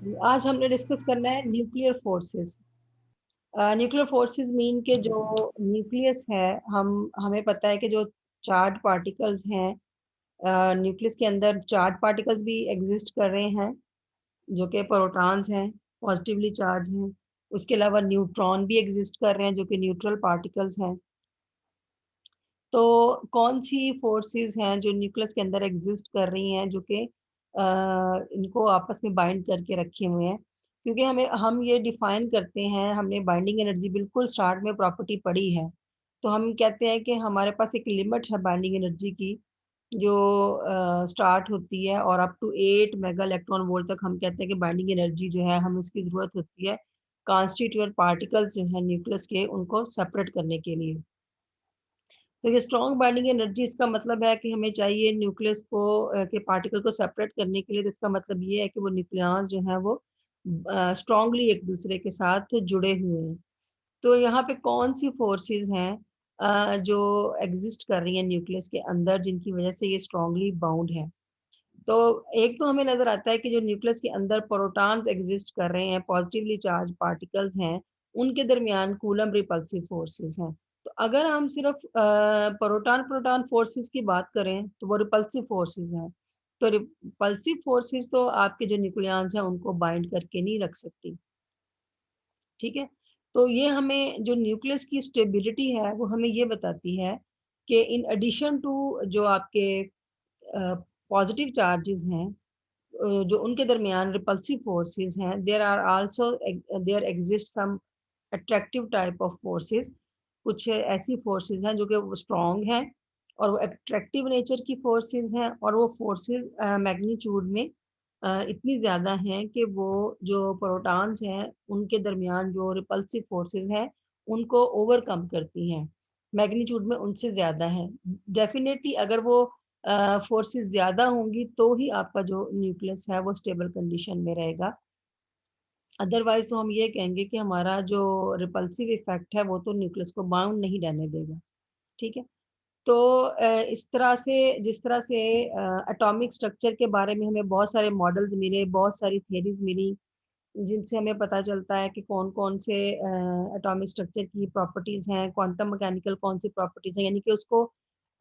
आज हमने डिस्कस करना है nuclear forces. Nuclear forces mean के जो न्यूक्लियस है, हमें पता है कि जो चार्ज पार्टिकल्स हैं, न्यूक्लियस के अंदर चार्ज पार्टिकल्स भी एग्जिस्ट कर रहे हैं जो कि प्रोटॉन्स हैं, पॉजिटिवली चार्ज हैं। उसके अलावा न्यूट्रॉन भी एग्जिस्ट कर रहे हैं जो कि न्यूट्रल पार्टिकल्स हैं। तो कौन सी फोर्सेस हैं जो न्यूक्लियस के अंदर एग्जिस्ट कर रही हैं जो कि इनको आपस में बाइंड करके रखे हुए हैं? क्योंकि हम ये डिफाइन करते हैं, हमने बाइंडिंग एनर्जी बिल्कुल स्टार्ट में प्रॉपर्टी पढ़ी है। तो हम कहते हैं कि हमारे पास एक लिमिट है बाइंडिंग एनर्जी की, जो स्टार्ट होती है और up to 8 mega electron volt तक हम कहते हैं कि बाइंडिंग एनर्जी जो है हमें उसकी ज़रूरत होती है कॉन्स्टिट्यूएंट पार्टिकल्स जो है न्यूक्लियस के, उनको सेपरेट करने के लिए। तो ये स्ट्रॉन्ग बाइंडिंग एनर्जी, इसका मतलब है कि हमें चाहिए न्यूक्लियस को के पार्टिकल को सेपरेट करने के लिए। तो इसका मतलब ये है कि वो न्यूक्लियस जो है वो स्ट्रांगली एक दूसरे के साथ जुड़े हुए हैं। तो यहाँ पे कौन सी फोर्सेस हैं जो एग्जिस्ट कर रही हैं न्यूक्लियस के अंदर, जिनकी वजह से ये स्ट्रांगली बाउंड है? तो एक तो हमें नजर आता है कि जो न्यूक्लियस के अंदर प्रोटॉन्स एग्जिस्ट कर रहे हैं, पॉजिटिवली चार्ज पार्टिकल्स हैं, उनके दरमियान कूलम रिपल्सिव फोर्सेस हैं। तो अगर हम सिर्फ प्रोटॉन प्रोटॉन फोर्सेस की बात करें तो वो रिपल्सिव फोर्सेस हैं। तो रिपल्सिव फोर्सेस तो आपके जो न्यूक्लियॉन्स हैं उनको बाइंड करके नहीं रख सकती। ठीक है? तो ये हमें जो न्यूक्लियस की स्टेबिलिटी है वो हमें ये बताती है कि इन एडिशन टू जो आपके पॉजिटिव चार्जेस हैं, जो उनके दरमियान रिपल्सिव फोर्सेस हैं, there exist some attractive type of forces. कुछ ऐसी फोर्सेस हैं जो कि वो स्ट्रॉन्ग हैं और वो अट्रैक्टिव नेचर की फोर्सेस हैं, और वो फोर्सेस मैग्नीट्यूड में इतनी ज़्यादा हैं कि वो जो प्रोटॉन्स हैं उनके दरमियान जो रिपल्सिव फोर्सेस हैं उनको ओवरकम करती हैं, मैग्नीट्यूड में उनसे ज़्यादा है। डेफिनेटली अगर वो फोर्सेस ज़्यादा होंगी तो ही आपका जो न्यूक्लियस है वो स्टेबल कंडीशन में रहेगा। अदरवाइज तो हम ये कहेंगे कि हमारा जो रिपल्सिव इफेक्ट है वो तो न्यूक्लियस को बाउंड नहीं रहने देगा। ठीक है? तो इस तरह से, जिस तरह से एटॉमिक स्ट्रक्चर के बारे में हमें बहुत सारे मॉडल्स मिले, बहुत सारी थियरीज मिली, जिनसे हमें पता चलता है कि कौन-कौन से एटॉमिक स्ट्रक्चर की प्रॉपर्टीज़ हैं, क्वांटम मैकेनिकल कौन सी प्रॉपर्टीज़ हैं, यानी कि उसको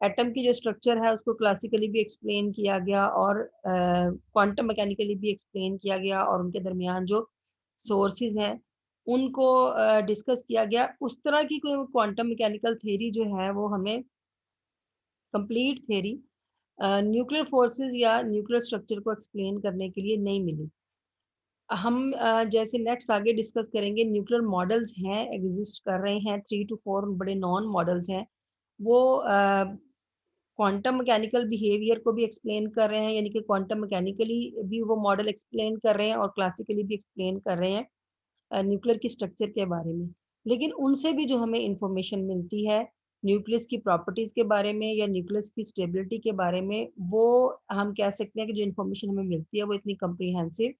एटम की जो स्ट्रक्चर है उसको क्लासिकली भी एक्सप्लेन किया गया और क्वांटम मैकेनिकली भी एक्सप्लेन किया गया, और उनके दरमियान जो सोर्सेज़ हैं उनको डिस्कस किया गया। उस तरह की कोई क्वांटम मैकेनिकल थ्योरी जो है वो हमें, कंप्लीट थ्योरी न्यूक्लियर फोर्सेस या न्यूक्लियर स्ट्रक्चर को एक्सप्लेन करने के लिए नहीं मिली। हम जैसे नेक्स्ट आगे डिस्कस करेंगे, न्यूक्लियर मॉडल्स हैं, एग्जिस्ट कर रहे हैं, 3 to 4 बड़े नॉन मॉडल्स हैं। वो क्वांटम मैकेनिकल बिहेवियर को भी एक्सप्लेन कर रहे हैं, यानी कि क्वांटम मैकेनिकली भी वो मॉडल एक्सप्लेन कर रहे हैं और क्लासिकली भी एक्सप्लेन कर रहे हैं न्यूक्लियर की स्ट्रक्चर के बारे में। लेकिन उनसे भी जो हमें इंफॉर्मेशन मिलती है न्यूक्लियस की प्रॉपर्टीज के बारे में या न्यूक्लियस की स्टेबिलिटी के बारे में, वो हम कह सकते हैं कि जो इंफॉर्मेशन हमें मिलती है वो इतनी कम्प्रीहेंसिव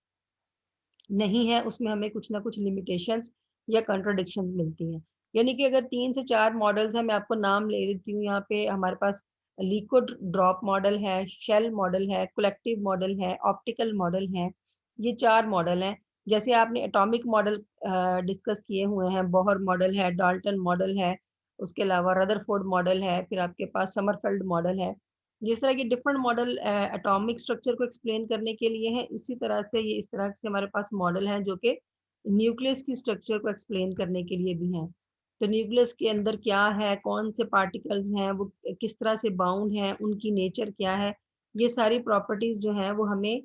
नहीं है, उसमें हमें कुछ ना कुछ लिमिटेशंस या कॉन्ट्रडिक्शंस मिलती हैं। यानी कि अगर 3 से 4 मॉडल्स हैं, मैं आपको नाम ले देती हूँ यहाँ पे। हमारे पास लिक्विड ड्रॉप मॉडल है, शेल मॉडल है, कलेक्टिव मॉडल है, ऑप्टिकल मॉडल है। ये 4 मॉडल हैं। जैसे आपने एटॉमिक मॉडल डिस्कस किए हुए हैं, बोहर मॉडल है, डाल्टन मॉडल है, उसके अलावा रदरफोर्ड मॉडल है, फिर आपके पास समरफेल्ड मॉडल है। जिस तरह के डिफरेंट मॉडल एटॉमिक स्ट्रक्चर को एक्सप्लेन करने के लिए हैं, इसी तरह से ये इस तरह से हमारे पास मॉडल हैं जो कि न्यूक्लियस की स्ट्रक्चर को एक्सप्लेन करने के लिए भी हैं। तो न्यूक्लियस के अंदर क्या है, कौन से पार्टिकल्स हैं, वो किस तरह से बाउंड हैं, उनकी नेचर क्या है, ये सारी प्रॉपर्टीज जो हैं वो हमें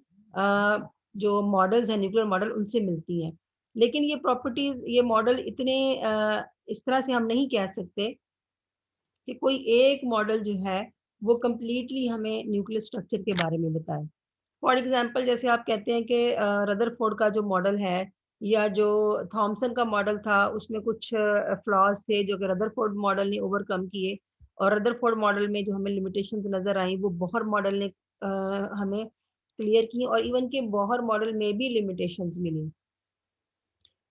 जो मॉडल्स हैं न्यूक्लियर मॉडल उनसे मिलती हैं। लेकिन ये प्रॉपर्टीज, ये मॉडल इतने इस तरह से हम नहीं कह सकते कि कोई एक मॉडल जो है वो कंप्लीटली हमें न्यूक्लियर स्ट्रक्चर के बारे में बताए। फॉर एग्जांपल, जैसे आप कहते हैं कि रदरफोर्ड का जो मॉडल है या जो थॉमसन का मॉडल था उसमें कुछ फ्लॉज थे जो कि रदरफोर्ड मॉडल ने ओवरकम किए, और रदरफोर्ड मॉडल में जो हमें लिमिटेशंस नजर आई वो बोहर मॉडल ने हमें क्लियर की, और इवन के बोहर मॉडल में भी लिमिटेशंस मिली।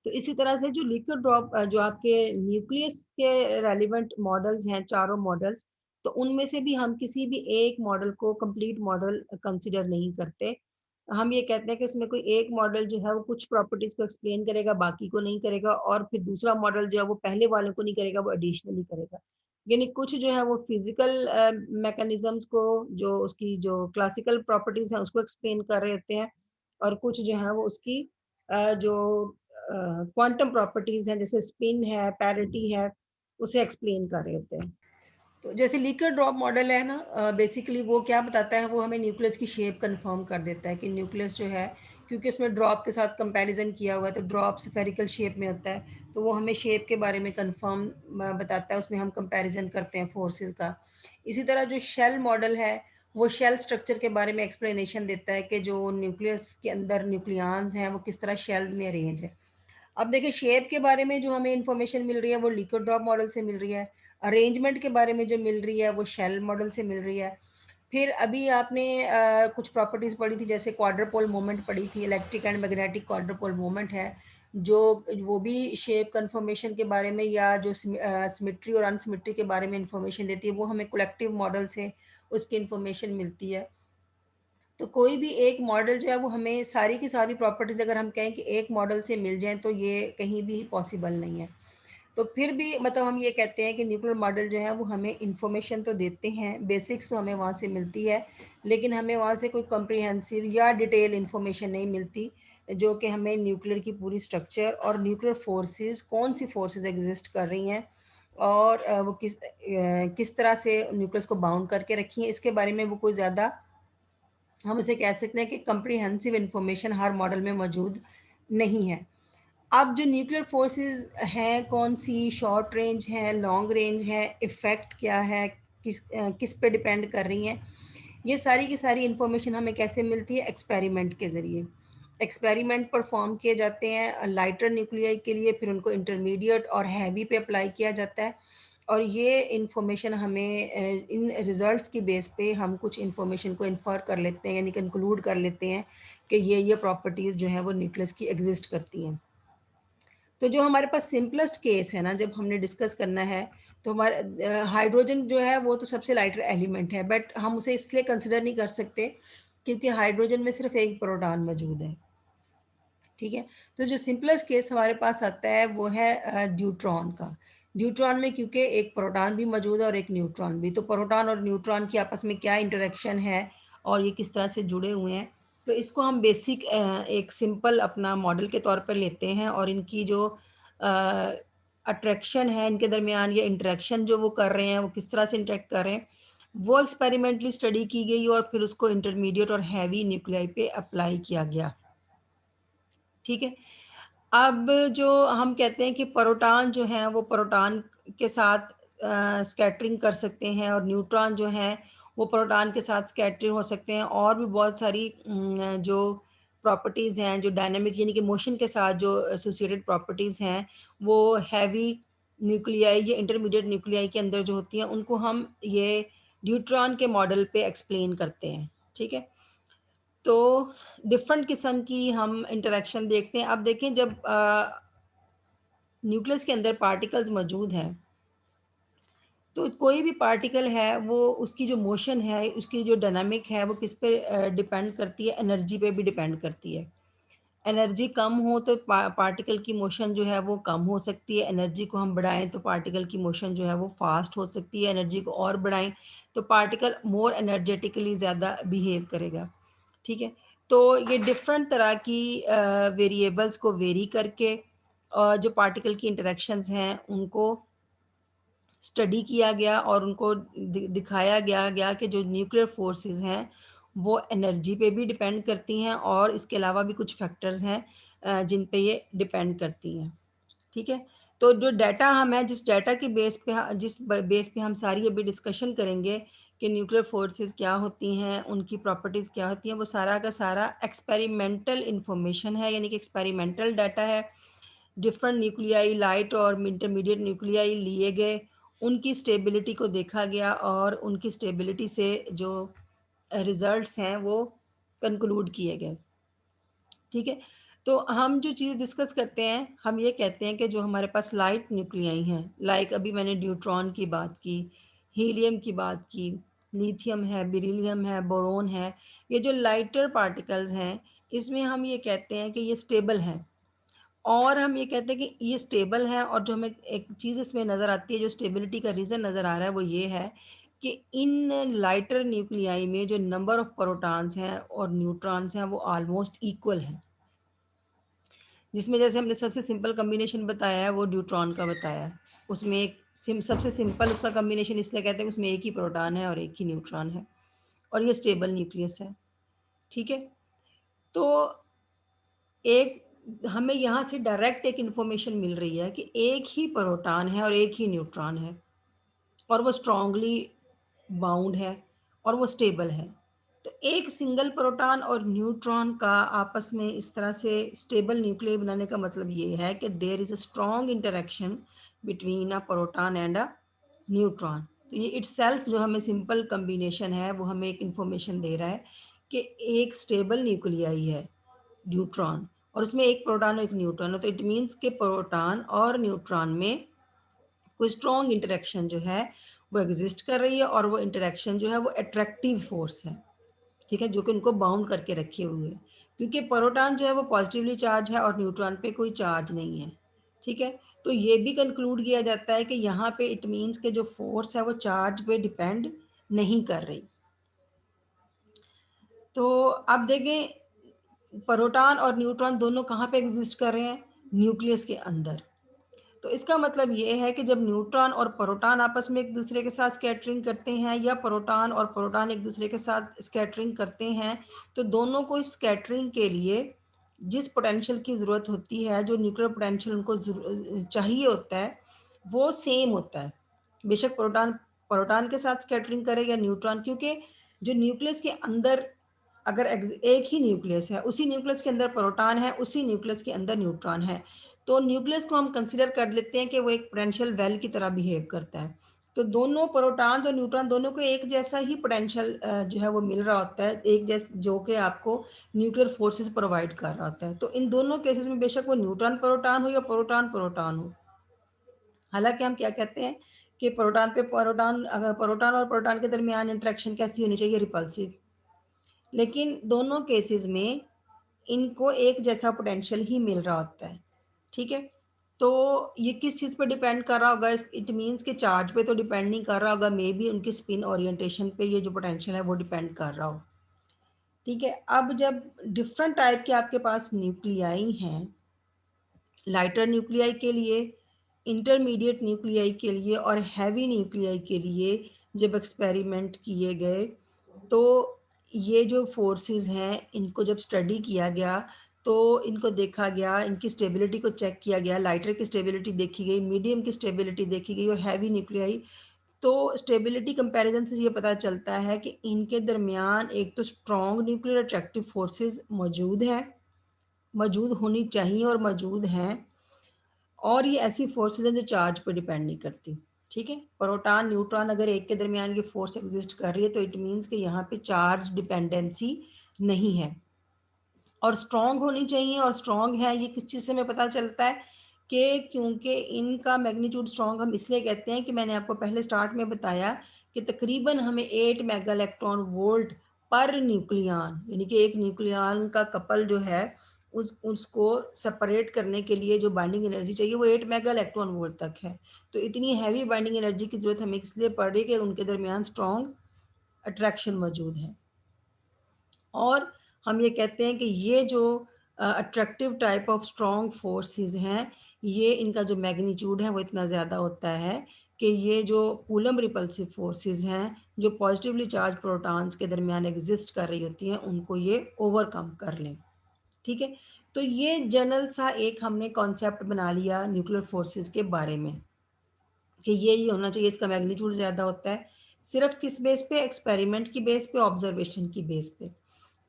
तो इसी तरह से जो लिक्विड ड्रॉप जो आपके न्यूक्लियस के रेलिवेंट मॉडल्स हैं, चारों मॉडल्स, तो उनमें से भी हम किसी भी एक मॉडल को कंप्लीट मॉडल कंसिडर नहीं करते। हम ये कहते हैं कि उसमें कोई एक मॉडल जो है वो कुछ प्रॉपर्टीज को एक्सप्लेन करेगा, बाकी को नहीं करेगा, और फिर दूसरा मॉडल जो है वो पहले वाले को नहीं करेगा, वो एडिशनली करेगा। यानी कुछ जो है वो फिजिकल मैकेनिज्म्स को, जो उसकी जो क्लासिकल प्रॉपर्टीज हैं उसको एक्सप्लेन कर रहे होते हैं, और कुछ जो है वो उसकी जो क्वांटम प्रॉपर्टीज हैं, जैसे स्पिन है, पैरिटी है, उसे एक्सप्लेन कर रहे होते हैं। तो जैसे लीकर ड्रॉप मॉडल है ना, बेसिकली वो क्या बताता है, वो हमें न्यूक्लियस की शेप कंफर्म कर देता है कि न्यूक्लियस जो है, क्योंकि उसमें ड्रॉप के साथ कंपैरिजन किया हुआ है, तो ड्रॉप स्फेरिकल शेप में होता है, तो वो हमें शेप के बारे में कंफर्म बताता है, उसमें हम कंपैरिजन करते हैं फोर्सेस का। इसी तरह जो शेल मॉडल है, वो शेल स्ट्रक्चर के बारे में एक्सप्लेनेशन देता है कि जो न्यूक्लियस के अंदर न्यूक्लियॉन्स हैं वो किस तरह शेल में अरेंज है। अब देखिए शेप के बारे में जो हमें इंफॉर्मेशन मिल रही है वो लिक्विड ड्रॉप मॉडल से मिल रही है, अरेंजमेंट के बारे में जो मिल रही है वो शेल मॉडल से मिल रही है। फिर अभी आपने कुछ प्रॉपर्टीज पढ़ी थी, जैसे क्वाड्रपोल मोमेंट पढ़ी थी, इलेक्ट्रिक एंड मैग्नेटिक क्वाड्रपोल मोमेंट है, जो वो भी शेप कंफर्मेशन के बारे में या जो सिमेट्री और अनसिमेट्री के बारे में इंफॉर्मेशन देती है, वो हमें कलेक्टिव मॉडल से उसकी इंफॉर्मेशन मिलती है। तो कोई भी एक मॉडल जो है वो हमें सारी की सारी प्रॉपर्टीज अगर हम कहें कि एक मॉडल से मिल जाएं तो ये कहीं भी पॉसिबल नहीं है। तो फिर भी मतलब हम ये कहते हैं कि न्यूक्लियर मॉडल जो है वो हमें इंफॉर्मेशन तो देते हैं, बेसिक्स तो हमें वहाँ से मिलती है, लेकिन हमें वहाँ से कोई कम्प्रिहेंसिव या डिटेल इंफॉर्मेशन नहीं मिलती, जो कि हमें न्यूक्लियर की पूरी स्ट्रक्चर और न्यूक्लियर फोर्सेस, कौन सी फोर्सेस एग्जिस्ट कर रही हैं, और वो किस तरह से न्यूक्लियस को बाउंड करके रखी हैं, इसके बारे में वो कोई ज़्यादा, हम इसे कह सकते हैं कि कम्प्रिहेंसिव इंफॉर्मेशन हर मॉडल में मौजूद नहीं है। अब जो न्यूक्लियर फोर्सेस हैं, कौन सी शॉर्ट रेंज है, लॉन्ग रेंज है, इफ़ेक्ट क्या है, किस पे डिपेंड कर रही हैं, ये सारी की सारी इंफॉर्मेशन हमें कैसे मिलती है? एक्सपेरिमेंट के ज़रिए। एक्सपेरिमेंट परफॉर्म किए जाते हैं लाइटर न्यूक्लियाई के लिए, फिर उनको इंटरमीडिएट और हैवी पे अप्लाई किया जाता है, और ये इंफॉर्मेशन हमें इन रिजल्ट्स की बेस पे हम कुछ इंफॉर्मेशन को इन्फर कर लेते हैं, यानी कंक्लूड कर लेते हैं कि ये प्रॉपर्टीज़ जो हैं वो न्यूक्लियस की एग्जिस्ट करती हैं। तो जो हमारे पास सिंपलेस्ट केस है ना, जब हमने डिस्कस करना है, तो हमारे हाइड्रोजन जो है वो तो सबसे लाइटर एलिमेंट है, बट हम उसे इसलिए कंसिडर नहीं कर सकते क्योंकि हाइड्रोजन में सिर्फ एक प्रोटॉन मौजूद है। ठीक है, तो जो सिंपलेस्ट केस हमारे पास आता है वो है ड्यूट्रॉन का। ड्यूट्रॉन में क्योंकि एक प्रोटॉन भी मौजूद है और एक न्यूट्रॉन भी, तो प्रोटॉन और न्यूट्रॉन की आपस में क्या इंटरेक्शन है और ये किस तरह से जुड़े हुए हैं, तो इसको हम बेसिक एक सिंपल अपना मॉडल के तौर पर लेते हैं, और इनकी जो अट्रैक्शन है इनके दरमियान, या इंटरेक्शन जो वो कर रहे हैं, वो किस तरह से इंटरेक्ट कर रहे हैं, वो एक्सपेरिमेंटली स्टडी की गई और फिर उसको इंटरमीडिएट और हैवी न्यूक्लियाई पे अप्लाई किया गया। ठीक है, अब जो हम कहते हैं कि प्रोटॉन जो हैं वो प्रोटॉन के साथ स्कैटरिंग कर सकते हैं, और न्यूट्रॉन जो हैं वो प्रोटॉन के साथ स्कैटरिंग हो सकते हैं, और भी बहुत सारी जो प्रॉपर्टीज़ हैं, जो डायनामिक यानी कि मोशन के साथ जो एसोसिएटेड प्रॉपर्टीज़ हैं, वो हैवी न्यूक्लियाई या इंटरमीडिएट न्यूक्लियाई के अंदर जो होती हैं, उनको हम ये न्यूट्रॉन के मॉडल पे एक्सप्लेन करते हैं। ठीक है, तो डिफरेंट किस्म की हम इंटरेक्शन देखते हैं। अब देखें, जब न्यूक्लियस के अंदर पार्टिकल्स मौजूद हैं, तो कोई भी पार्टिकल है वो उसकी जो मोशन है, उसकी जो डायनामिक है, वो किस पे डिपेंड करती है? एनर्जी पे भी डिपेंड करती है। एनर्जी कम हो तो पार्टिकल की मोशन जो है वो कम हो सकती है, एनर्जी को हम बढ़ाएं तो पार्टिकल की मोशन जो है वो फास्ट हो सकती है, एनर्जी को और बढ़ाएं तो पार्टिकल मोर एनर्जेटिकली ज़्यादा बिहेव करेगा। ठीक है, तो ये डिफरेंट तरह की वेरिएबल्स को वेरी करके जो पार्टिकल की इंटरेक्शंस हैं उनको स्टडी किया गया, और उनको दिखाया गया कि जो न्यूक्लियर फोर्सेस हैं वो एनर्जी पे भी डिपेंड करती हैं, और इसके अलावा भी कुछ फैक्टर्स हैं जिन पे ये डिपेंड करती हैं। ठीक है, तो जो डाटा हम है, जिस डाटा के बेस पे बेस पे हम सारी अभी डिस्कशन करेंगे कि न्यूक्लियर फोर्सेस क्या होती हैं, उनकी प्रॉपर्टीज़ क्या होती हैं, वो सारा का सारा एक्सपेरिमेंटल इंफॉर्मेशन है, यानी कि एक्सपेरिमेंटल डाटा है। डिफरेंट न्यूक्लियाई, लाइट और इंटरमीडिएट न्यूक्लियाई लिए गए, उनकी स्टेबिलिटी को देखा गया, और उनकी स्टेबिलिटी से जो रिजल्ट्स हैं वो कंक्लूड किए गए। ठीक है, तो हम जो चीज़ डिस्कस करते हैं, हम ये कहते हैं कि जो हमारे पास लाइट न्यूक्लियाई हैं, लाइक अभी मैंने न्यूट्रॉन की बात की, हीलियम की बात की, लिथियम है, बेरिलियम है, बोरोन है, ये जो लाइटर पार्टिकल्स हैं, इसमें हम ये कहते हैं कि ये स्टेबल हैं। और हम ये कहते हैं कि ये स्टेबल है, और जो हमें एक चीज़ इसमें नज़र आती है, जो स्टेबिलिटी का रीज़न नज़र आ रहा है, वो ये है कि इन लाइटर न्यूक्लियाई में जो नंबर ऑफ प्रोटॉन्स हैं और न्यूट्रॉन्स हैं, वो ऑलमोस्ट इक्वल हैं। जिसमें जैसे हमने सबसे सिंपल कॉम्बिनेशन बताया है, वो न्यूट्रॉन का बताया है। उसमें एक सबसे सिंपल उसका कॉम्बिनेशन इसलिए कहते हैं कि उसमें एक ही प्रोटॉन है और एक ही न्यूट्रॉन है, और ये स्टेबल न्यूक्लियस है। ठीक है? तो एक हमें यहाँ से डायरेक्ट एक इन्फॉर्मेशन मिल रही है कि एक ही प्रोटॉन है और एक ही न्यूट्रॉन है, और वो स्ट्रांगली बाउंड है और वो स्टेबल है। तो एक सिंगल प्रोटॉन और न्यूट्रॉन का आपस में इस तरह से स्टेबल न्यूक्लियस बनाने का मतलब ये है कि there is a strong interaction between a proton and a neutron. तो ये इटसेल्फ जो हमें सिंपल कॉम्बिनेशन है, वो हमें एक इन्फॉर्मेशन दे रहा है कि एक स्टेबल न्यूक्लियाई है न्यूट्रॉन, और उसमें एक प्रोटॉन और एक न्यूट्रॉन है। तो इट मीन्स के प्रोटॉन और न्यूट्रॉन में कोई स्ट्रॉन्ग इंटरेक्शन जो है वो एग्जिस्ट कर रही है, और वो इंटरेक्शन जो है वो अट्रैक्टिव फोर्स है। ठीक है? जो कि उनको बाउंड करके रखे हुए है, क्योंकि प्रोटॉन जो है वो पॉजिटिवली चार्ज है और न्यूट्रॉन पे कोई चार्ज नहीं है। ठीक है? तो ये भी कंक्लूड किया जाता है कि यहाँ पे इट मीन्स के जो फोर्स है वो चार्ज पे डिपेंड नहीं कर रही। तो अब देखें, प्रोटॉन और न्यूट्रॉन दोनों कहाँ पे एग्जिस्ट कर रहे हैं? न्यूक्लियस के अंदर। तो इसका मतलब ये है कि जब न्यूट्रॉन और प्रोटॉन आपस में एक दूसरे के साथ स्कैटरिंग करते हैं, या प्रोटॉन और प्रोटॉन एक दूसरे के साथ स्कैटरिंग करते हैं, तो दोनों को स्कैटरिंग के लिए जिस पोटेंशियल की ज़रूरत होती है, जो न्यूक्लियर पोटेंशियल उनको चाहिए होता है, वो सेम होता है। बेशक प्रोटॉन प्रोटॉन के साथ स्कैटरिंग करे या न्यूट्रॉन, क्योंकि जो न्यूक्लियस के अंदर अगर एक ही न्यूक्लियस है, उसी न्यूक्लियस के अंदर प्रोटॉन है, उसी न्यूक्लियस के अंदर न्यूट्रॉन है, तो न्यूक्लियस को हम कंसिडर कर लेते हैं कि वो एक पोटेंशियल वेल की तरह बिहेव करता है। तो दोनों प्रोटॉन्स और न्यूट्रॉन दोनों को एक जैसा ही पोटेंशियल जो है वो मिल रहा होता है, एक जैस जो कि आपको न्यूक्लियर फोर्सेस प्रोवाइड कर रहा होता है। तो इन दोनों केसेस में बेशक वो न्यूट्रॉन प्रोटॉन हो या प्रोटॉन प्रोटॉन हो, हालांकि हम क्या कहते हैं कि प्रोटॉन पे प्रोटॉन, अगर प्रोटॉन और प्रोटॉन के दरमियान इंटरेक्शन कैसी होनी चाहिए? रिपल्सिव। लेकिन दोनों केसेस में इनको एक जैसा पोटेंशियल ही मिल रहा होता है। ठीक है? तो ये किस चीज़ पे डिपेंड कर रहा होगा? इट मीन्स कि चार्ज पे तो डिपेंड नहीं कर रहा होगा, मे बी उनकी स्पिन ओरिएंटेशन पे ये जो पोटेंशियल है वो डिपेंड कर रहा हो। ठीक है? अब जब डिफरेंट टाइप के आपके पास न्यूक्लियाई हैं, लाइटर न्यूक्लियाई के लिए, इंटरमीडिएट न्यूक्लियाई के लिए और हैवी न्यूक्लियाई के लिए जब एक्सपेरिमेंट किए गए, तो ये जो फोर्सेस हैं इनको जब स्टडी किया गया, तो इनको देखा गया, इनकी स्टेबिलिटी को चेक किया गया। लाइटर की स्टेबिलिटी देखी गई, मीडियम की स्टेबिलिटी देखी गई, और हैवी न्यूक्लियाई। तो स्टेबिलिटी कंपैरिजन से ये पता चलता है कि इनके दरमियान एक तो स्ट्रॉन्ग न्यूक्लियर अट्रैक्टिव फोर्सेस मौजूद है, मौजूद होनी चाहिए और मौजूद हैं, और ये ऐसी फोर्सेस हैं जो चार्ज पर डिपेंड नहीं करती। ठीक है? प्रोटॉन न्यूट्रॉन अगर एक के दरमियान ये फोर्स एग्जिस्ट कर रही है, तो इट मीन्स कि यहाँ पे चार्ज डिपेंडेंसी नहीं है, और स्ट्रॉन्ग होनी चाहिए। और स्ट्रॉन्ग है, ये किस चीज़ से हमें पता चलता है? कि क्योंकि इनका मैग्नीट्यूड स्ट्रॉन्ग हम इसलिए कहते हैं कि मैंने आपको पहले स्टार्ट में बताया कि तकरीबन हमें 8 mega electron volt per nucleon, यानी कि एक न्यूक्लियन का कपल जो है उसको सेपरेट करने के लिए जो बाइंडिंग एनर्जी चाहिए वो 8 मेगा इलेक्ट्रॉन वोल्ट तक है। तो इतनी हैवी बाइंडिंग एनर्जी की ज़रूरत हमें इसलिए पड़ रही है कि उनके दरमियान स्ट्रॉन्ग अट्रैक्शन मौजूद है। और हम ये कहते हैं कि ये जो attractive type of strong forces हैं, ये इनका जो मैग्नीट्यूड है वो इतना ज़्यादा होता है कि ये जो कूलम रिपल्सिव फोर्सेस हैं, जो पॉजिटिवली चार्ज प्रोटॉन्स के दरमियान एग्जिस्ट कर रही होती हैं, उनको ये ओवरकम कर लें। ठीक है? तो ये जनरल सा एक हमने कॉन्सेप्ट बना लिया न्यूक्लियर फोर्सेस के बारे में, कि ये होना चाहिए, इसका मैग्नीट्यूड ज़्यादा होता है। सिर्फ किस बेस पे? एक्सपेरिमेंट की बेस पे, ऑब्जर्वेशन की बेस पे,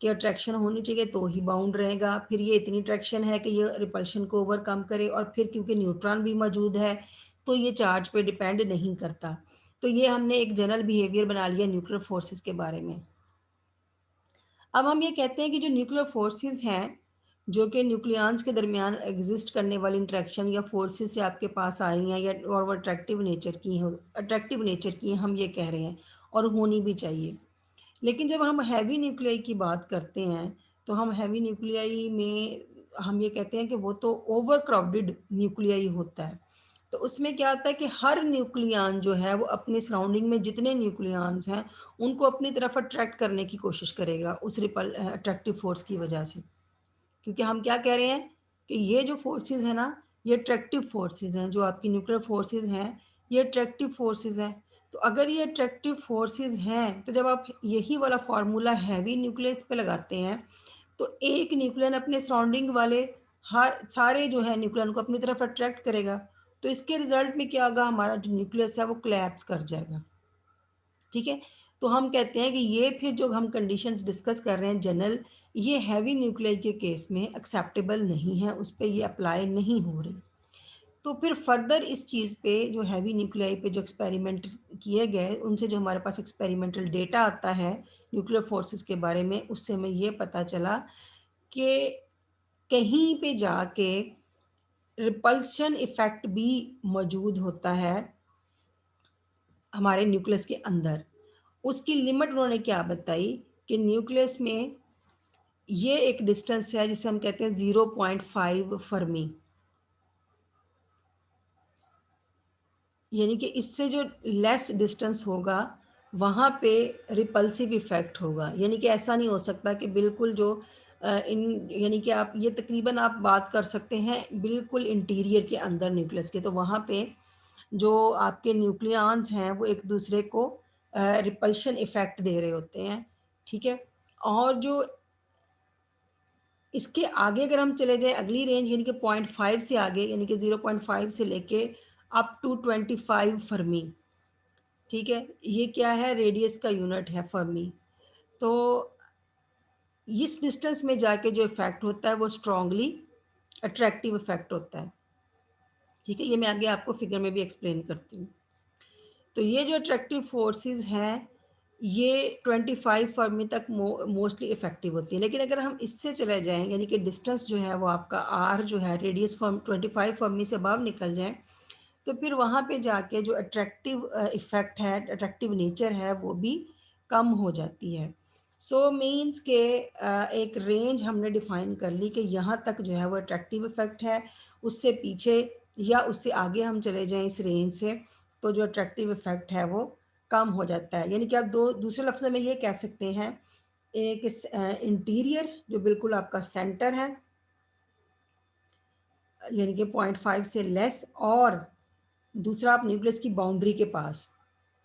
कि अट्रैक्शन होनी चाहिए तो ही बाउंड रहेगा। फिर ये इतनी अट्रैक्शन है कि ये रिपल्शन को ओवरकम करे, और फिर क्योंकि न्यूट्रॉन भी मौजूद है, तो ये चार्ज पे डिपेंड नहीं करता। तो ये हमने एक जनरल बिहेवियर बना लिया न्यूक्लियर फोर्सेस के बारे में। अब हम ये कहते हैं कि जो न्यूक्लियर फोर्सेस हैं, जो कि न्यूक्लियॉन्स के दरमियान एग्जिस्ट करने वाली इंटरेक्शन या फोर्सेस से आपके पास आई हैं, या और वो अट्रैक्टिव नेचर की हैं, अट्रैक्टिव नेचर की हैं, हम ये कह रहे हैं। और होनी भी चाहिए। लेकिन जब हम हैवी न्यूक्लियाई की बात करते हैं, तो हम हैवी न्यूक्लियाई में हम ये कहते हैं कि वो तो ओवर क्राउडेड न्यूक्लियाई होता है। तो उसमें क्या होता है कि हर न्यूक्लियन जो है वो अपने सराउंडिंग में जितने न्यूक्लियंस हैं, उनको अपनी तरफ अट्रैक्ट करने की कोशिश करेगा उस अट्रैक्टिव फ़ोर्स की वजह से। क्योंकि हम क्या कह रहे हैं कि ये जो फोर्सेस है ना, ये अट्रैक्टिव फोर्सेस हैं, जो आपकी न्यूक्लियर फोर्सेस हैं, ये अट्रैक्टिव फोर्सेस हैं। तो अगर ये अट्रैक्टिव फोर्सेस हैं, तो जब आप यही वाला फार्मूला हैवी न्यूक्लियस पे लगाते हैं, तो एक न्यूक्लियन अपने सराउंडिंग वाले हर सारे जो है न्यूक्लियन को अपनी तरफ अट्रैक्ट करेगा। तो इसके रिजल्ट में क्या होगा, हमारा जो न्यूक्लियस है वो कोलैप्स कर जाएगा। ठीक है? तो हम कहते हैं कि ये फिर जो हम कंडीशंस डिस्कस कर रहे हैं जनरल, ये हैवी न्यूक्लियाई के केस में एक्सेप्टेबल नहीं है, उस पे ये अप्लाई नहीं हो रही। तो फिर फर्दर इस चीज़ पे जो हैवी न्यूक्लियाई पे जो एक्सपेरिमेंट किए गए, उनसे जो हमारे पास एक्सपेरिमेंटल डेटा आता है न्यूक्लियर फोर्सेस के बारे में, उससे हमें ये पता चला कि कहीं पे जाके रिपल्शन इफ़ेक्ट भी मौजूद होता है हमारे न्यूक्लियस के अंदर। उसकी लिमिट उन्होंने क्या बताई कि न्यूक्लियस में ये एक डिस्टेंस है जिसे हम कहते हैं 0.5 फर्मी, यानी कि इससे जो लेस डिस्टेंस होगा वहाँ पे रिपल्सिव इफेक्ट होगा। यानी कि ऐसा नहीं हो सकता कि बिल्कुल जो इन यानी कि आप ये तकरीबन आप बात कर सकते हैं बिल्कुल इंटीरियर के अंदर न्यूक्लियस के, तो वहाँ पे जो आपके न्यूक्लियॉन्स हैं वो एक दूसरे को रिपल्शन इफेक्ट दे रहे होते हैं। ठीक है? और जो इसके आगे अगर हम चले जाएँ अगली रेंज यानी कि 0.5 से आगे, यानी कि 0.5 से लेके अप टू 25 फर्मी, ठीक है? ये क्या है, रेडियस का यूनिट है फर्मी। तो इस डिस्टेंस में जाके जो इफ़ेक्ट होता है वो स्ट्रांगली अट्रैक्टिव इफ़ेक्ट होता है। ठीक है? ये मैं आगे आपको फिगर में भी एक्सप्लेन करती हूँ। तो ये जो अट्रैक्टिव फोर्सेस हैं, ये 25 फर्मी तक मोस्टली इफ़ेक्टिव होती है। लेकिन अगर हम इससे चले जाएँ, यानी कि डिस्टेंस जो है वो आपका आर जो है रेडियस फ्रॉम 25 फर्मी से अबव निकल जाएँ, तो फिर वहाँ पे जाके जो अट्रैक्टिव इफ़ेक्ट है, अट्रैक्टिव नेचर है, वो भी कम हो जाती है। सो मीन्स के एक रेंज हमने डिफ़ाइन कर ली कि यहाँ तक जो है वो अट्रैक्टिव इफ़ेक्ट है, उससे पीछे या उससे आगे हम चले जाएँ इस रेंज से, तो जो अट्रैक्टिव इफ़ेक्ट है वो कम हो जाता है। यानी कि आप दो दूसरे लफ्ज़ों में ये कह सकते हैं, एक इंटीरियर जो बिल्कुल आपका सेंटर है, यानी कि 0.5 से लेस, और दूसरा आप न्यूक्लियस की बाउंड्री के पास।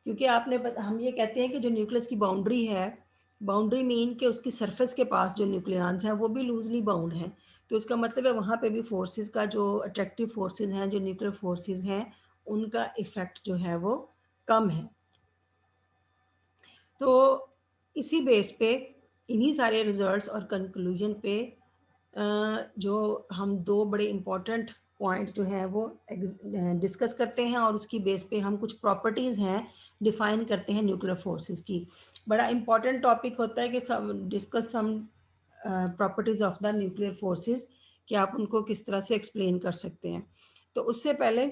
क्योंकि हम ये कहते हैं कि जो न्यूक्लियस की बाउंड्री है, बाउंड्री मीन कि उसकी सरफेस के पास जो न्यूक्लियॉन्स हैं वो भी लूज़ली बाउंड हैं। तो इसका मतलब है वहाँ पे भी फोर्सेस का जो अट्रैक्टिव फोर्सेस हैं, जो न्यूक्लियर फोर्सेस हैं, उनका इफ़ेक्ट जो है वो कम है। तो इसी बेस पे, इन्हीं सारे रिजल्ट्स और कंक्लूजन पे जो हम 2 बड़े इम्पोर्टेंट पॉइंट जो हैं वो डिस्कस करते हैं, और उसकी बेस पे हम कुछ प्रॉपर्टीज़ हैं डिफ़ाइन करते हैं न्यूक्लियर फोर्सेस की। बड़ा इम्पोर्टेंट टॉपिक होता है कि some properties of the nuclear forces, कि आप उनको किस तरह से एक्सप्लेन कर सकते हैं। तो उससे पहले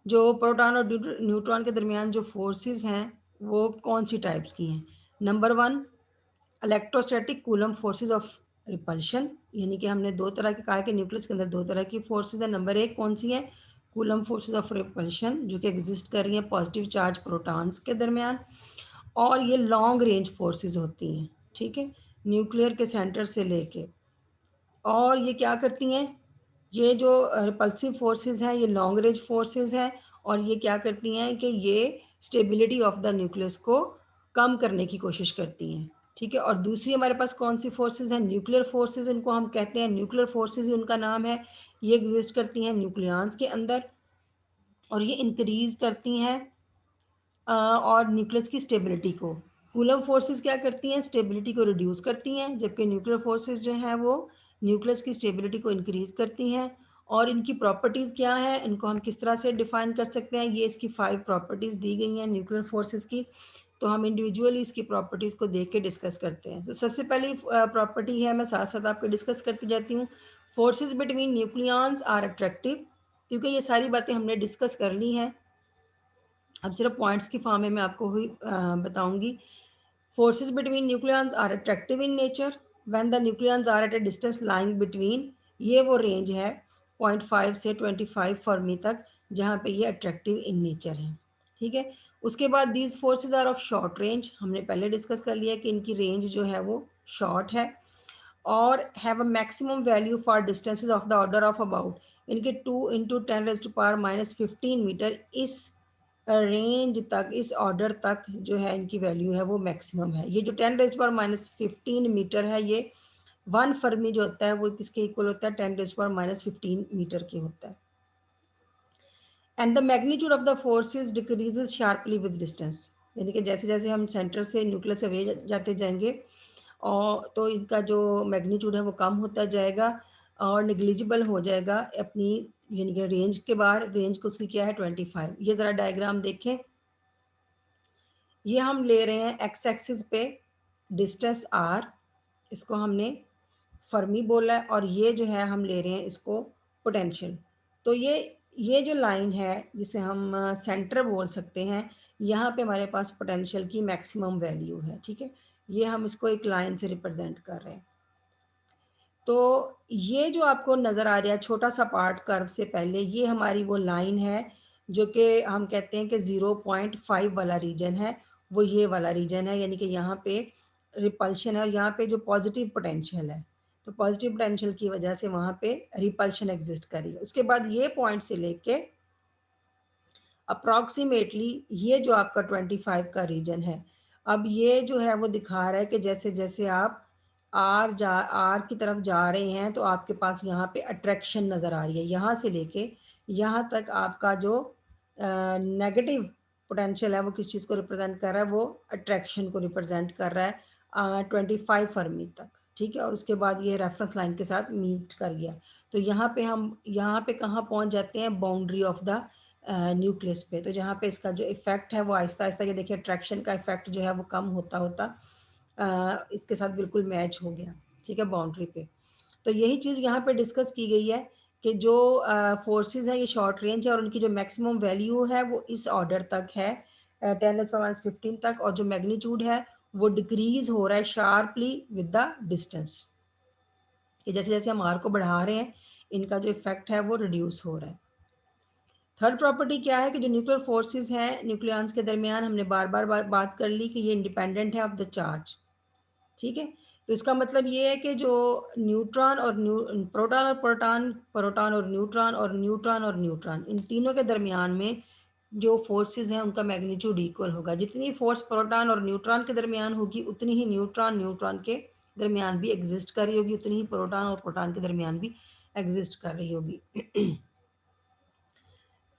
जो प्रोटॉन और न्यूट्रॉन के दरमियान जो फोर्सेस हैं वो कौन सी टाइप्स की हैं। Number 1, electrostatic coulomb forces of repulsion, यानी कि हमने दो तरह के कहा कि न्यूक्लियस के अंदर दो तरह की फोर्सेस है। नंबर 1 कौन सी है, कूलम फोर्सेस ऑफ रिपल्शन, जो कि एग्जिस्ट कर रही हैं पॉजिटिव चार्ज प्रोटॉन्स के दरमियान, और ये लॉन्ग रेंज फोर्सेस होती हैं। ठीक है? न्यूक्लियर के सेंटर से लेके, और ये क्या करती हैं, ये जो रिपल्सिव फोर्सेस हैं ये लॉन्ग रेंज फोर्सेस हैं, और ये क्या करती हैं कि ये स्टेबिलिटी ऑफ द न्यूक्लियस को कम करने की कोशिश करती हैं। ठीक है? और दूसरी हमारे पास कौन सी फोर्सेस हैं, न्यूक्लियर फोर्सेस इनको हम कहते हैं, न्यूक्लियर फोर्सेस ही उनका नाम है। ये एग्जिस्ट करती हैं न्यूक्लियॉन्स के अंदर, और ये इंक्रीज करती हैं और न्यूक्लियस की स्टेबिलिटी को। कूलम फोर्सेस क्या करती हैं, स्टेबिलिटी को रिड्यूस करती हैं, जबकि न्यूक्लियर फोर्सेस जो हैं वो न्यूक्लियस की स्टेबिलिटी को इंक्रीज करती हैं। और इनकी प्रॉपर्टीज़ क्या हैं, इनको हम किस तरह से डिफाइन कर सकते हैं, ये इसकी 5 प्रॉपर्टीज़ दी गई हैं न्यूक्लियर फोर्सेस की। तो हम इंडिविजुअली इसकी प्रॉपर्टीज़ को देख के डिस्कस करते हैं। तो सबसे पहली प्रॉपर्टी है, मैं साथ साथ आपको डिस्कस करती जाती हूँ, forces between nucleons are attractive. क्योंकि ये सारी बातें हमने डिस्कस कर ली हैं, अब सिर्फ पॉइंट्स की फॉर्म में मैं आपको हुई बताऊंगी। Forces between nucleons are attractive in nature when the nucleons are at a distance lying between, ये वो रेंज है 0.5 से 25 फर्मी तक जहाँ पे ये अट्रैक्टिव इन नेचर है। ठीक है, उसके बाद these forces are of short range, हमने पहले डिस्कस कर लिया कि इनकी रेंज जो है वो शॉर्ट है, और have a maximum value for distances of the order of about, इनके 2 × 10⁻⁻15 मीटर, इस रेंज तक, इस ऑर्डर तक जो है इनकी वैल्यू है वो मैक्सिमम है। ये जो 10⁻⁻15 मीटर है, ये 1 फर्मी जो होता है वो किसके इक्वल होता है, 10⁻⁻15 मीटर के होता है। And the magnitude of the forces decreases sharply with distance, यानी कि जैसे जैसे हम सेंटर से न्यूक्लियस अवे जाते जाएंगे और तो इनका जो मैग्नीट्यूड है वो कम होता जाएगा और निग्लिजिबल हो जाएगा अपनी, यानी कि रेंज के बाहर, रेंज को उसकी क्या है 25। ये ज़रा डायग्राम देखें, ये हम ले रहे हैं एक्स एक्सिस पे डिस्टेंस आर, इसको हमने फर्मी बोला है, और ये जो है हम ले रहे हैं इसको पोटेंशियल। तो ये जो लाइन है जिसे हम सेंटर बोल सकते हैं, यहाँ पे हमारे पास पोटेंशियल की मैक्सिमम वैल्यू है। ठीक है, ये हम इसको एक लाइन से रिप्रेजेंट कर रहे हैं। तो ये जो आपको नज़र आ रहा है छोटा सा पार्ट कर्व से पहले, ये हमारी वो लाइन है जो कि हम कहते हैं कि 0.5 वाला रीजन है, वो ये वाला रीजन है, यानी कि यहाँ पे रिपल्शन है और यहाँ पे जो पॉजिटिव पोटेंशियल है, तो पॉजिटिव पोटेंशियल की वजह से वहाँ पे रिपल्शन एग्जिस्ट कर रही है। उसके बाद ये पॉइंट से लेके अप्रॉक्सीमेटली ये जो आपका 25 का रीजन है, अब ये जो है वो दिखा रहा है कि जैसे जैसे आप आर की तरफ जा रहे हैं तो आपके पास यहाँ पे अट्रैक्शन नज़र आ रही है। यहाँ से लेके यहाँ तक आपका जो नेगेटिव पोटेंशियल है वो किस चीज़ को रिप्रेजेंट कर रहा है, वो अट्रैक्शन को रिप्रेजेंट कर रहा है 25 फर्मी तक। ठीक है, और उसके बाद ये रेफरेंस लाइन के साथ मीट कर गया। तो यहाँ पे हम यहाँ पे कहाँ पहुँच जाते हैं, बाउंड्री ऑफ द न्यूक्लियस पे। तो जहाँ पे इसका जो इफेक्ट है वो आहिस्ता आहिस्ता, ये देखिए अट्रैक्शन का इफेक्ट जो है वो कम होता होता इसके साथ बिल्कुल मैच हो गया। ठीक है, बाउंड्री पे। तो यही चीज़ यहाँ पे डिस्कस की गई है कि जो फोर्सेस हैं ये शॉर्ट रेंज है और उनकी जो मैक्सिमम वैल्यू है वो इस ऑर्डर तक है 10⁻15 तक, और जो मैग्नीट्यूड है वो डिक्रीज हो रहा है शार्पली विद द डिस्टेंस, कि जैसे जैसे हम आर को बढ़ा रहे हैं इनका जो इफेक्ट है वो रिड्यूस हो रहा है। थर्ड प्रॉपर्टी क्या है कि जो न्यूक्लियर फोर्सेस हैं न्यूक्लियॉन्स के दरमियान, हमने बार बार बात कर ली कि ये इंडिपेंडेंट है ऑफ द चार्ज। ठीक है, तो इसका मतलब ये है कि जो न्यूट्रॉन और प्रोटॉन और प्रोटॉन, प्रोटॉन और न्यूट्रॉन, और न्यूट्रॉन और न्यूट्रॉन, इन तीनों के दरमियान में जो फोर्सेस हैं उनका मैग्नीट्यूड इक्वल होगा। जितनी फोर्स प्रोटॉन और न्यूट्रॉन के दरमियान होगी उतनी ही न्यूट्रॉन न्यूट्रॉन के दरमियान भी एग्जिस्ट कर रही होगी, उतनी ही प्रोटॉन और प्रोटॉन के दरमियान भी एग्जिस्ट कर रही होगी।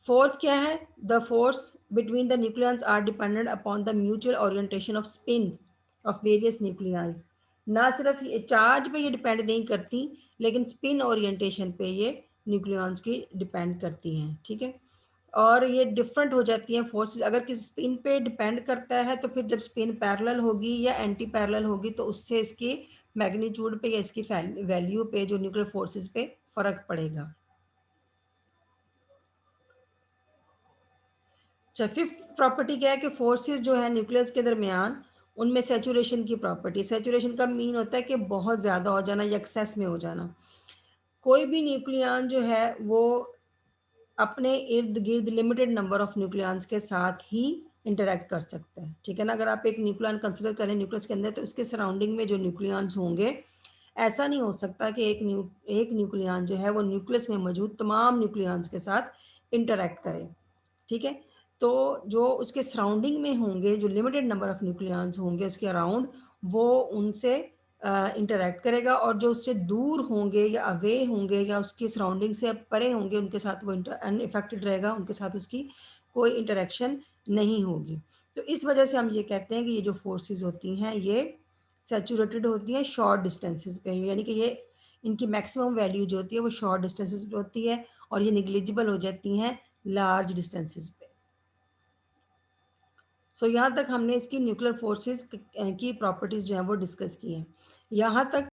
फोर्थ क्या है, the force between the nucleons are dependent upon the mutual orientation of spin of various nuclei. ना सिर्फ ये चार्ज पे ये डिपेंड नहीं करती, लेकिन स्पिन ओरिएंटेशन पे ये न्यूक्लियॉन्स की डिपेंड करती हैं। ठीक है, और ये डिफरेंट हो जाती हैं फोर्सेस। अगर किसी स्पिन पे डिपेंड करता है तो फिर जब स्पिन पैरेलल होगी या एंटी पैरेलल होगी तो उससे इसकी मैग्नीट्यूड पे या इसकी वैल्यू पे, जो न्यूक्लियर फोर्सेस पे फर्क पड़ेगा। अच्छा, फिफ्थ प्रॉपर्टी क्या है कि फोर्सेस जो है न्यूक्लियस के दरमियान, उनमें सेचुरेशन की प्रॉपर्टी। सेचुरेशन का मीन होता है कि बहुत ज़्यादा हो जाना या एक्सेस में हो जाना। कोई भी न्यूक्लियन जो है वो अपने इर्द गिर्द लिमिटेड नंबर ऑफ न्यूक्लियंस के साथ ही इंटरेक्ट कर सकता है। ठीक है ना, अगर आप एक न्यूक्लियन कंसिडर करें न्यूक्लियस के अंदर, तो उसके सराउंडिंग में जो न्यूक्लियंस होंगे, ऐसा नहीं हो सकता कि एक न्यूक्लियन जो है वो न्यूक्लियस में मौजूद तमाम न्यूक्लियंस के साथ इंटरेक्ट करे। ठीक है, तो जो उसके सराउंडिंग में होंगे, जो लिमिटेड नंबर ऑफ न्यूक्लियंस होंगे उसके अराउंड, वो उनसे इंटरेक्ट करेगा, और जो उससे दूर होंगे या अवे होंगे या उसकी सराउंडिंग से परे होंगे, उनके साथ वो अनइफेक्टेड रहेगा, उनके साथ उसकी कोई इंटरेक्शन नहीं होगी। तो इस वजह से हम ये कहते हैं कि ये जो फोर्सेस होती हैं ये सेचुरेटेड होती हैं शॉर्ट डिस्टेंसेस पे, यानी कि ये इनकी मैक्सिमम वैल्यू जो होती है वो शॉर्ट डिस्टेंसेस पे होती है, और ये निग्लिजिबल हो जाती हैं लार्ज डिस्टेंसेस पे। सो यहाँ तक हमने इसकी न्यूक्लियर फोर्सेस की प्रॉपर्टीज जो है वो डिस्कस की हैं। यहाँ तक